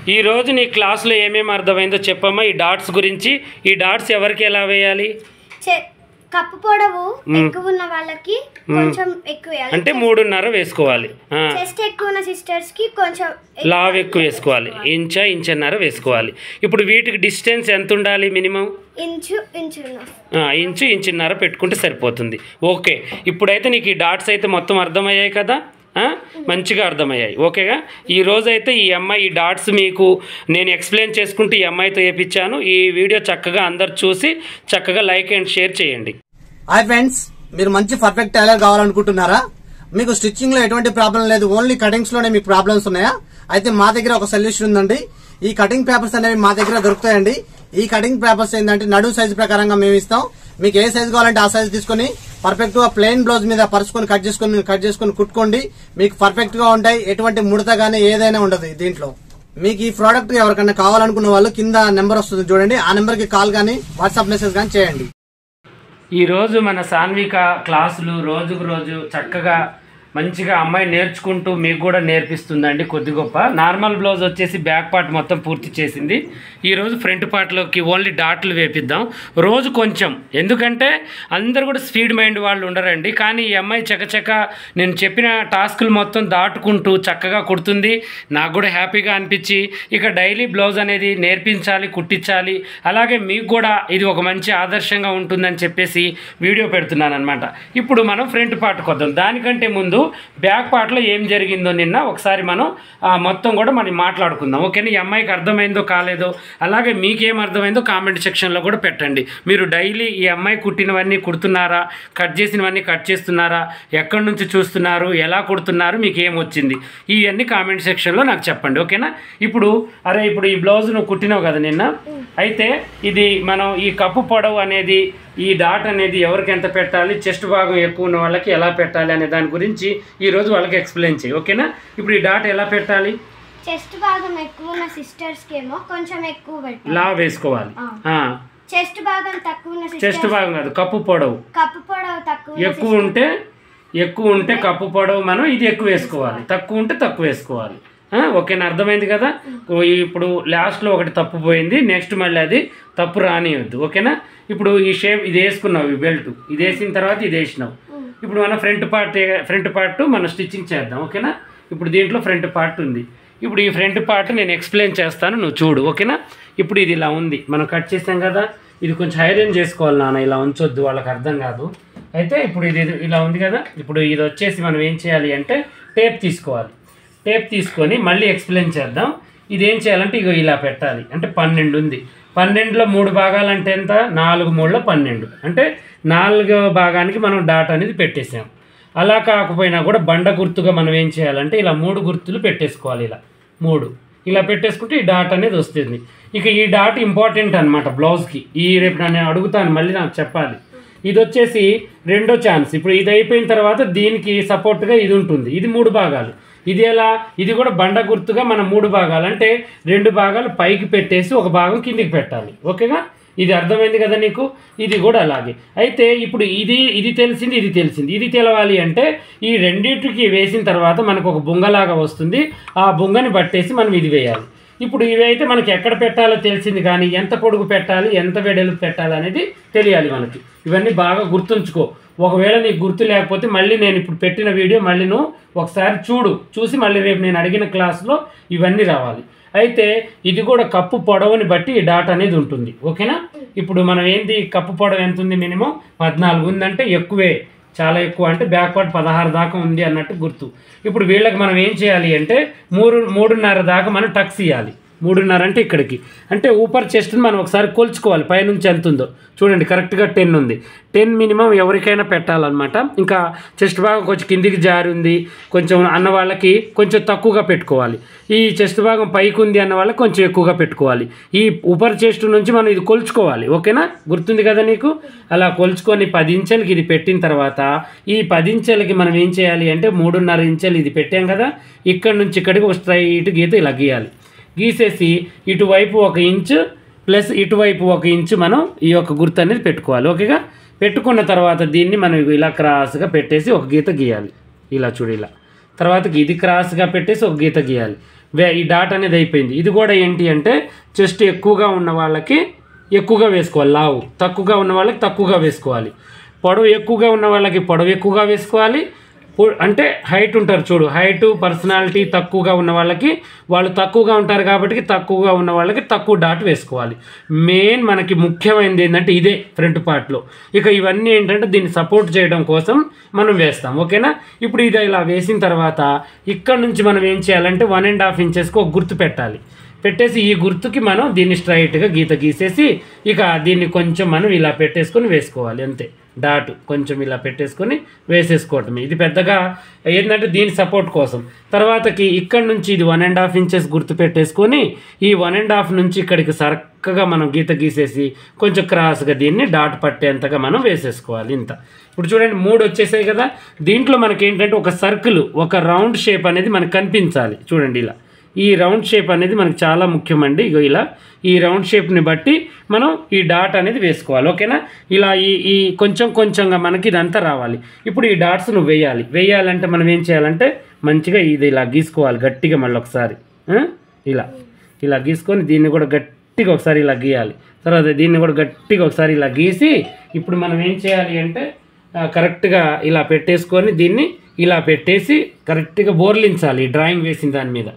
ఈ రోజు నీ క్లాస్లో ఏమేమి అర్థమైందో చెప్పమ్మా. ఈ డాట్స్ గురించి, ఈ డాట్స్ ఎవరికి ఎలా వేయాలి? కప్పు పొడవు ఎక్కువ ఉన్న వాళ్ళకి కొంచెం ఎక్కువ వేయాలి, అంటే 3.5 వేసుకోవాలి. చెస్ట్ ఎక్కువ ఉన్న సిస్టర్స్ కి కొంచెం లావ్ ఎక్కువ వేసుకోవాలి, ఇంచున్నర వేసుకోవాలి. ఇప్పుడు వీటికి డిస్టెన్స్ ఎంత ఉండాలి? మినిమం ఇంచున్నర పెట్టుకుంటే సరిపోతుంది. ఓకే, ఇప్పుడైతే నీకు ఈ డాట్స్ అయితే మొత్తం అర్థమయ్యాయి కదా, మంచిగా అర్థమయ్యాయి. ఓకేగా, ఈరోజైతే ఈ అమ్మాయి ఈ డాట్స్ మీకు నేను ఎక్స్ప్లెయిన్ చేసుకుంటూ ఈ అమ్మాయితో వేయించాను. ఈ వీడియో చక్కగా అందరు చూసి చక్కగా లైక్ అండ్ షేర్ చేయండి. హాయ్ ఫ్రెండ్స్, మీరు మంచి పర్ఫెక్ట్ టైలర్ కావాలనుకుంటున్నారా? మీకు స్టిచ్చింగ్ లో ఎటువంటి ప్రాబ్లం లేదు, ఓన్లీ కటింగ్స్ లోనే మీకు ప్రాబ్లమ్స్ ఉన్నాయా? అయితే మా దగ్గర ఒక సొల్యూషన్ ఉందండి. ఈ కటింగ్ పేపర్స్ అనేవి మా దగ్గర దొరుకుతాయండి. ఈ కటింగ్ పేపర్స్ ఏంటంటే నడుము సైజు ప్రకారంగా మేము ఇస్తాం. మీకు ఏ సైజు కావాలంటే ఆ సైజు తీసుకుని పర్ఫెక్ట్ గా ప్లెయిన్ బ్లౌజ్ మీద పరుచుకొని కట్ చేసుకుని కుట్టుకోండి. మీకు పర్ఫెక్ట్ గా ఉంటాయి, ఎటువంటి ముడత గానీ ఏదైనా ఉండదు దీంట్లో. మీకు ఈ ప్రోడక్ట్ ఎవరికైనా కావాలనుకున్న వాళ్ళు కింద నెంబర్ వస్తుంది చూడండి, ఆ నెంబర్ కి కాల్ గానీ వాట్సాప్ మెసేజ్ గానీ చేయండి. ఈరోజు మన సాన్విక క్లాసులు రోజుకు రోజు చక్కగా మంచిగా అమ్మాయి నేర్చుకుంటూ మీకు కూడా నేర్పిస్తుందండి కొద్ది గొప్ప. నార్మల్ బ్లౌజ్ వచ్చేసి బ్యాక్ పార్ట్ మొత్తం పూర్తి చేసింది. ఈరోజు ఫ్రంట్ పార్ట్లోకి ఓన్లీ డాట్లు వేపిద్దాం రోజు కొంచెం, ఎందుకంటే అందరు కూడా స్పీడ్ మైండ్ వాళ్ళు ఉండరండి. కానీ ఈ అమ్మాయి చకచక నేను చెప్పిన టాస్కులు మొత్తం దాటుకుంటూ చక్కగా కుడుతుంది. నాకు కూడా హ్యాపీగా అనిపించి ఇక డైలీ బ్లౌజ్ అనేది నేర్పించాలి, కుట్టించాలి, అలాగే మీకు కూడా ఇది ఒక మంచి ఆదర్శంగా ఉంటుందని చెప్పేసి వీడియో పెడుతున్నాను అనమాట. ఇప్పుడు మనం ఫ్రంట్ పార్ట్కి వద్దాం. దానికంటే ముందు బ్యాక్ పార్ట్లో ఏం జరిగిందో నిన్న ఒకసారి మనం మొత్తం కూడా మనం మాట్లాడుకుందాం. ఓకేనా? ఈ అమ్మాయికి అర్థమైందో కాలేదో, అలాగే మీకేం అర్థమైందో కామెంట్ సెక్షన్లో కూడా పెట్టండి. మీరు డైలీ ఈ అమ్మాయి కుట్టినవన్నీ కుడుతున్నారా, కట్ చేసినవన్నీ కట్ చేస్తున్నారా, ఎక్కడి నుంచి చూస్తున్నారు, ఎలా కుడుతున్నారు, మీకు ఏం వచ్చింది, ఇవన్నీ కామెంట్ సెక్షన్లో నాకు చెప్పండి. ఓకేనా? ఇప్పుడు ఈ బ్లౌజ్ నువ్వు కుట్టినావు కదా నిన్న, అయితే ఇది మనం ఈ కప్పు పొడవు అనేది, ఈ డాట్ అనేది ఎవరికి ఎంత పెట్టాలి, చెస్ట్ భాగం ఎక్కువ ఉన్న వాళ్ళకి ఎలా పెట్టాలి అనే దాని గురించి ఈరోజు వాళ్ళకి ఎక్స్ప్లెయిన్ చేయి. ఓకేనా? ఇప్పుడు ఈ డాట్ ఎలా పెట్టాలి? చెస్ట్ భాగం ఎక్కువ ఉన్న సిస్టర్స్ కి ఏమో కొంచెం ఎక్కువ పెట్టాలి, లా వేసుకోవాలి. చెస్ట్ భాగం తక్కువ ఉన్న చెస్ట్ భాగం కాదు, కప్పు పొడవు ఎక్కువ ఉంటే కప్పు పొడవు మనం ఇది ఎక్కువ వేసుకోవాలి, తక్కువ ఉంటే తక్కువ వేసుకోవాలి. ఓకేనా? అర్థమైంది కదా? ఇప్పుడు లాస్ట్లో ఒకటి తప్పు పోయింది, నెక్స్ట్ మళ్ళీ అది తప్పు రానియొద్దు. ఓకేనా? ఇప్పుడు ఈ షేప్ ఇది వేసుకున్నావు, ఈ బెల్ట్ ఇది వేసిన తర్వాత ఇది వేసినావు. ఇప్పుడు మనం ఫ్రంట్ పార్ట్ మనం స్టిచ్చింగ్ చేద్దాం. ఓకేనా? ఇప్పుడు దీంట్లో ఫ్రంట్ పార్ట్ ఉంది. ఇప్పుడు ఈ ఫ్రంట్ పార్ట్ నేను ఎక్స్ప్లెయిన్ చేస్తాను, నువ్వు చూడు. ఓకేనా? ఇప్పుడు ఇది ఇలా ఉంది, మనం కట్ చేసాం కదా, ఇది కొంచెం ఐరన్ చేసుకోవాలి నాన్న, ఇలా ఉంచొద్దు, వాళ్ళకి అర్థం కాదు. అయితే ఇప్పుడు ఇది ఇలా ఉంది కదా, ఇప్పుడు ఇది వచ్చేసి మనం ఏం చేయాలి అంటే టేప్ తీసుకోవాలి. టేప్ తీసుకొని మళ్ళీ ఎక్స్ప్లెయిన్ చేద్దాం. ఇది ఏం చేయాలంటే ఇగో ఇలా పెట్టాలి. అంటే 12 ఉంది, 12లో 3 భాగాలు అంటే ఎంత? 4 3లో 12, అంటే 4వ భాగానికి మనం డాట్ అనేది పెట్టేసాం. అలా కాకపోయినా కూడా బండ గుర్తుగా మనం ఏం చేయాలంటే ఇలా 3 గుర్తులు పెట్టేసుకోవాలి. ఇలా 3 ఇలా పెట్టేసుకుంటే ఈ డాట్ అనేది వస్తుంది. ఇక ఈ డాట్ ఇంపార్టెంట్ అనమాట బ్లౌజ్కి. రేపు నేను అడుగుతాను, మళ్ళీ నాకు చెప్పాలి. ఇది వచ్చేసి రెండో ఛాన్స్. ఇప్పుడు ఇది అయిపోయిన తర్వాత దీనికి సపోర్ట్గా ఇది ఉంటుంది, ఇది 3 భాగాలు. ఇది ఎలా? ఇది కూడా బండ గుర్తుగా మనం 3 భాగాలు, అంటే 2 భాగాలు పైకి పెట్టేసి ఒక భాగం కిందికి పెట్టాలి. ఓకేగా? ఇది అర్థమైంది కదా నీకు? ఇది కూడా అలాగే. అయితే ఇప్పుడు ఇది తెలిసింది, ఇది తెలవాలి అంటే ఈ రెండింటికి వేసిన తర్వాత మనకు ఒక బుంగలాగా వస్తుంది. ఆ బుంగని పట్టేసి మనం ఇది వేయాలి. ఇప్పుడు ఇవి అయితే మనకి ఎక్కడ పెట్టాలో తెలిసింది, కానీ ఎంత పొడుగు పెట్టాలి, ఎంత వెడల్పు పెట్టాలి అనేది తెలియాలి మనకి. ఇవన్నీ బాగా గుర్తుంచుకో. ఒకవేళ నీకు గుర్తు లేకపోతే మళ్ళీ నేను ఇప్పుడు పెట్టిన వీడియో మళ్ళీ నువ్వు ఒకసారి చూసి మళ్ళీ రేపు నేను అడిగిన క్లాస్లో ఇవన్నీ రావాలి. అయితే ఇది కూడా కప్పు పొడవుని బట్టి ఈ డాట్ అనేది ఉంటుంది. ఓకేనా? ఇప్పుడు మనం ఏంటి, కప్పు పొడవు ఎంత ఉంది? మినిమం 14 ఉందంటే ఎక్కువే, చాలా ఎక్కువ, అంటే బ్యాక్ పార్ట్ 16 దాకా ఉంది అన్నట్టు గుర్తు. ఇప్పుడు వీళ్ళకి మనం ఏం చేయాలి అంటే 3.5 దాకా మనం టక్స్ ఇవ్వాలి. 3.5 అంటే ఇక్కడికి, అంటే ఊపర్ చెస్ట్ని మనం ఒకసారి కొలుచుకోవాలి, పైనుంచి ఎంత ఉందో చూడండి. కరెక్ట్గా 10 ఉంది. 10 మినిమం ఎవరికైనా పెట్టాలన్నమాట. ఇంకా చెస్ట్ భాగం కొంచెం కిందికి జారి ఉంది కొంచెం అన్న వాళ్ళకి కొంచెం తక్కువగా పెట్టుకోవాలి. ఈ చెస్ట్ భాగం పైకి ఉంది అన్న వాళ్ళకి కొంచెం ఎక్కువగా పెట్టుకోవాలి. ఈ ఊపర్ చెస్ట్ నుంచి మనం ఇది కొలుచుకోవాలి. ఓకేనా? గుర్తుంది కదా నీకు? అలా కొలుచుకొని 10 ఇంచెలకి ఇది పెట్టిన తర్వాత ఈ 10 ఇంచెలకి మనం ఏం చేయాలి అంటే 3.5 ఇంచెలు ఇది పెట్టాం కదా, ఇక్కడ నుంచి ఇక్కడికి ఒక స్ట్రైట్ గీత ఇలా గీయాలి. గీసేసి ఇటువైపు 1 ఇంచు ప్లస్ ఇటువైపు 1 ఇంచు మనం ఈ యొక్క గుర్తు అనేది పెట్టుకోవాలి. ఓకేగా? పెట్టుకున్న తర్వాత దీన్ని మనం ఇలా క్రాస్గా పెట్టేసి ఒక గీత గీయాలి. ఇలా చూడు, ఇలా తర్వాత ఇది క్రాస్గా పెట్టేసి ఒక గీత గీయాలి. ఈ డాట్ అనేది అయిపోయింది. ఇది కూడా ఏంటి అంటే చెస్ట్ ఎక్కువగా ఉన్న వాళ్ళకి ఎక్కువగా వేసుకోవాలి లావు, తక్కువగా ఉన్న వాళ్ళకి తక్కువగా వేసుకోవాలి. పొడవు ఎక్కువగా ఉన్న వాళ్ళకి పొడవు ఎక్కువగా వేసుకోవాలి. అంటే హైట్ ఉంటారు చూడు, హైటు పర్సనాలిటీ తక్కువగా ఉన్న వాళ్ళకి వాళ్ళు తక్కువగా ఉంటారు కాబట్టి తక్కువగా ఉన్న వాళ్ళకి తక్కువ డాట్ వేసుకోవాలి. మెయిన్ మనకి ముఖ్యమైనది ఏంటంటే ఇదే ఫ్రంట్ పార్ట్లో. ఇక ఇవన్నీ ఏంటంటే దీన్ని సపోర్ట్ చేయడం కోసం మనం వేస్తాం. ఓకేనా? ఇప్పుడు ఇది ఇలా వేసిన తర్వాత ఇక్కడ నుంచి మనం ఏం చేయాలంటే 1.5 ఇంచెస్కి ఒక గుర్తు పెట్టాలి. పెట్టేసి ఈ గుర్తుకి మనం దీన్ని స్ట్రైట్గా గీత గీసేసి ఇక దీన్ని కొంచెం మనం ఇలా పెట్టేసుకొని వేసుకోవాలి. అంతే, డాట్ కొంచెం ఇలా పెట్టేసుకొని వేసేసుకోవటమే. ఇది పెద్దగా ఏంటంటే దీని సపోర్ట్ కోసం. తర్వాతకి ఇక్కడ నుంచి ఇది 1.5 ఇంచెస్ గుర్తు పెట్టేసుకొని ఈ 1.5 నుంచి ఇక్కడికి చక్కగా మనం గీత గీసేసి కొంచెం క్రాస్గా దీన్ని డాట్ పట్టేంతగా మనం వేసేసుకోవాలి. ఇంత ఇప్పుడు చూడండి 3 వచ్చేసాయి కదా. దీంట్లో మనకి ఏంటంటే ఒక సర్కిల్, ఒక రౌండ్ షేప్ అనేది మనకు కనిపించాలి. చూడండి ఇలా ఈ రౌండ్ షేప్ అనేది మనకు చాలా ముఖ్యమండి. ఇగో ఇలా ఈ రౌండ్ షేప్ని బట్టి మనం ఈ డాట్ అనేది వేసుకోవాలి. ఓకేనా? ఇలా ఈ కొంచెం కొంచెంగా మనకి ఇదంతా రావాలి. ఇప్పుడు ఈ డాట్స్ నువ్వు వేయాలంటే మనం ఏం చేయాలంటే మంచిగా ఇది ఇలా గీసుకోవాలి గట్టిగా. మళ్ళీ ఒకసారి ఇలా గీసుకొని దీన్ని కూడా గట్టిగా ఒకసారి ఇలా గీయాలి. తర్వాత దీన్ని కూడా గట్టిగా ఒకసారి ఇలా గీసి ఇప్పుడు మనం ఏం చేయాలి అంటే కరెక్ట్గా ఇలా పెట్టేసుకొని దీన్ని ఇలా పెట్టేసి కరెక్ట్గా బోర్లించాలి. డ్రాయింగ్ వేసిన దాని మీద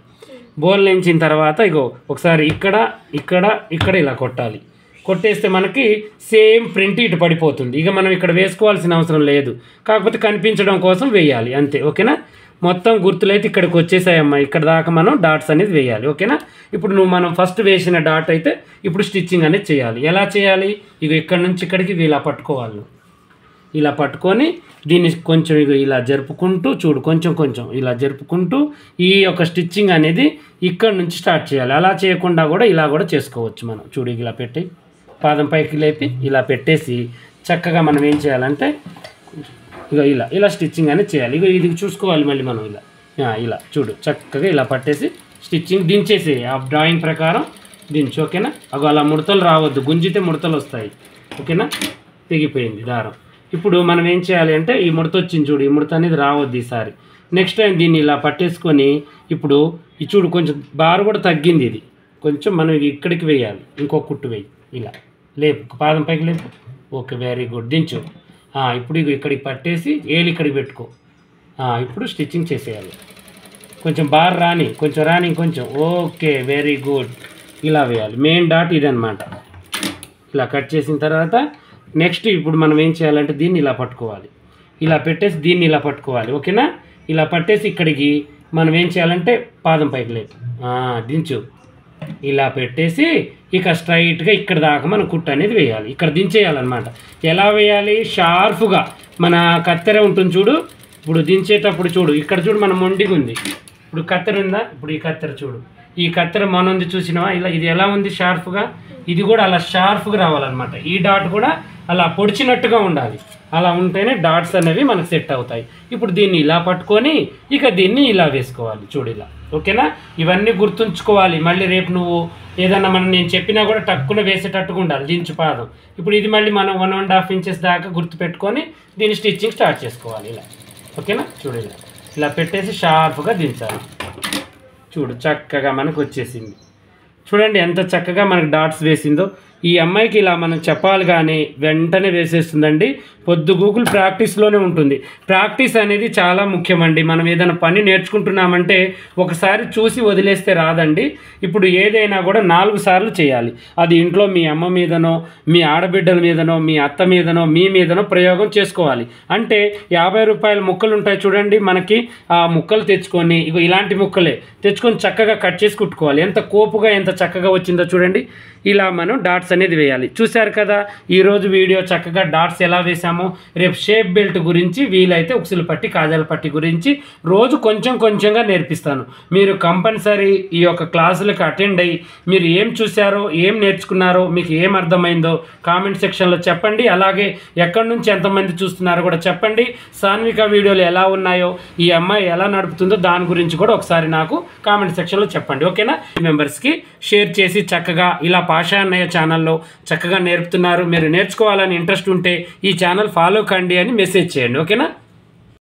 బోర్లించిన తర్వాత ఇగో ఒకసారి ఇక్కడ ఇలా కొట్టాలి. కొట్టేస్తే మనకి సేమ్ ప్రింట్ ఇటు పడిపోతుంది. ఇక మనం ఇక్కడ వేసుకోవాల్సిన అవసరం లేదు, కాకపోతే కనిపించడం కోసం వేయాలి అంతే. ఓకేనా? మొత్తం గుర్తులైతే ఇక్కడికి వచ్చేసాయమ్మా. ఇక్కడ దాకా మనం డాట్స్ అనేది వేయాలి. ఓకేనా? ఇప్పుడు మనం ఫస్ట్ వేసిన డాట్ అయితే ఇప్పుడు స్టిచ్చింగ్ అనేది చేయాలి. ఎలా చేయాలి? ఇక ఇక్కడ నుంచి ఇక్కడికి ఇలా పట్టుకోవాలి. ఇలా పట్టుకొని దీన్ని కొంచెం ఇలా జరుపుకుంటూ చూడు, కొంచెం ఇలా జరుపుకుంటూ ఈ యొక్క స్టిచ్చింగ్ అనేది ఇక్కడ నుంచి స్టార్ట్ చేయాలి. అలా చేయకుండా కూడా ఇలా కూడా చేసుకోవచ్చు మనం. చూడు ఇలా పెట్టి పాదం పైకి లేపి ఇలా పెట్టేసి చక్కగా మనం ఏం చేయాలంటే ఇక ఇలా స్టిచ్చింగ్ అనేది చేయాలి. ఇక ఇది చూసుకోవాలి మళ్ళీ మనం ఇలా చూడు చక్కగా ఇలా పట్టేసి స్టిచ్చింగ్ దించేసి ఆ డ్రాయింగ్ ప్రకారం దించు. ఓకేనా? అగో అలా ముడతలు రావద్దు, గుంజితే ముడతలు వస్తాయి. ఓకేనా? తెగిపోయింది దారం. ఇప్పుడు మనం ఏం చేయాలి అంటే ఈ ముడత వచ్చింది చూడు, ఈ ముడత అనేది రావద్దు ఈసారి. నెక్స్ట్ టైం దీన్ని ఇలా పట్టేసుకొని ఇప్పుడు ఈ చూడు కొంచెం బార్ కూడా తగ్గింది. ఇది కొంచెం మనం ఇక్కడికి వేయాలి. ఇంకొక కుట్టు వేయి. ఇలా లేపు, పాదం పైకి లేపు. Okay, very good. దించు. ఇప్పుడు ఇక్కడికి పట్టేసి ఏలు ఇక్కడికి పెట్టుకో. ఇప్పుడు స్టిచ్చింగ్ చేసేయాలి. కొంచెం బార్ రాని, కొంచెం. Okay, very good. ఇలా వేయాలి. మెయిన్ డాట్ ఇదనమాట. ఇలా కట్ చేసిన తర్వాత నెక్స్ట్ ఇప్పుడు మనం ఏం చేయాలంటే దీన్ని ఇలా పట్టుకోవాలి. ఇలా పెట్టేసి దీన్ని ఇలా పట్టుకోవాలి. ఓకేనా? ఇలా పట్టేసి ఇక్కడికి మనం ఏం చేయాలంటే పాదం పైకి లేదు దించు. ఇలా పెట్టేసి ఇక స్ట్రైట్గా ఇక్కడ దాకా మనం కుట్టు అనేది వేయాలి. ఇక్కడ దించేయాలన్నమాట. ఎలా వేయాలి? షార్ప్గా మన కత్తెర ఉంటుంది చూడు. ఇప్పుడు దించేటప్పుడు చూడు, ఇక్కడ చూడు మన మొండిగా ఉంది. ఇప్పుడు కత్తెర ఉందా? ఇప్పుడు ఈ కత్తెర చూడు, ఈ కత్తెర మనది చూసినావా? ఇది ఎలా ఉంది? షార్ప్గా. ఇది కూడా అలా షార్ప్గా రావాలన్నమాట. ఈ డాట్ కూడా అలా పొడిచినట్టుగా ఉండాలి. అలా ఉంటేనే డాట్స్ అనేవి మనకు సెట్ అవుతాయి. ఇప్పుడు దీన్ని ఇలా పట్టుకొని ఇక దీన్ని ఇలా వేసుకోవాలి. చూడు ఇలా. ఓకేనా? ఇవన్నీ గుర్తుంచుకోవాలి. మళ్ళీ రేపు నువ్వు ఏదన్నా నేను చెప్పినా కూడా టక్కున వేసేటట్టుగా ఉండాలి. దించు పాదం. ఇప్పుడు ఇది మళ్ళీ మనం 1.5 ఇంచెస్ దాకా గుర్తు పెట్టుకొని దీన్ని స్టిచ్చింగ్ స్టార్ట్ చేసుకోవాలి. ఇలా. ఓకేనా? చూడు ఇలా పెట్టేసి షార్ప్గా దించాలి. చూడు చక్కగా మనకు వచ్చేసింది. చూడండి ఎంత చక్కగా మనకు డాట్స్ వేసిందో. ఈ అమ్మాయికి ఇలా మనం చెప్పాలి కానీ వెంటనే వేసేస్తుందండి. పొద్దు గూగుల్ ప్రాక్టీస్లోనే ఉంటుంది. ప్రాక్టీస్ అనేది చాలా ముఖ్యమండి. మనం ఏదైనా పని నేర్చుకుంటున్నామంటే ఒకసారి చూసి వదిలేస్తే రాదండి. ఇప్పుడు ఏదైనా కూడా 4 సార్లు చేయాలి. అది ఇంట్లో మీ అమ్మ మీదనో, మీ ఆడబిడ్డల మీదనో, మీ అత్త మీదనో, మీ మీదనో ప్రయోగం చేసుకోవాలి. అంటే 50 రూపాయల ముక్కలు ఉంటాయి చూడండి మనకి. ఆ ముక్కలు తెచ్చుకొని ఇలాంటి ముక్కలే తెచ్చుకొని చక్కగా కట్ చేసి కుట్టుకోవాలి. ఎంత కోపుగా ఎంత చక్కగా వచ్చిందో చూడండి. ఇలా మనం డాట్స్ అనేది వేయాలి. చూశారు కదా ఈరోజు వీడియో చక్కగా డాట్స్ ఎలా వేసామో. రేపు షేప్ బెల్ట్ గురించి, వీలైతే ఉక్సులు పట్టి, కాజాల పట్టి గురించి రోజు కొంచెంగా నేర్పిస్తాను. మీరు కంపల్సరీ ఈ యొక్క క్లాసులకు అటెండ్ అయ్యి మీరు ఏం చూశారో, ఏం నేర్చుకున్నారో, మీకు ఏం అర్థమైందో కామెంట్ సెక్షన్లో చెప్పండి. అలాగే ఎక్కడి నుంచి ఎంతమంది చూస్తున్నారో కూడా చెప్పండి. సాన్విక వీడియోలు ఎలా ఉన్నాయో, ఈ అమ్మాయి ఎలా నడుపుతుందో దాని గురించి కూడా ఒకసారి నాకు కామెంట్ సెక్షన్లో చెప్పండి. ఓకేనా? మెంబర్స్కి షేర్ చేసి చక్కగా ఇలా పాషా అన్నయ్య ఛానల్లో చక్కగా నేర్పుతున్నారు. మీరు నేర్చుకోవాలని ఇంట్రెస్ట్ ఉంటే ఈ ఛానల్ ఫాలో కండి అని మెసేజ్ చేయండి. ఓకేనా?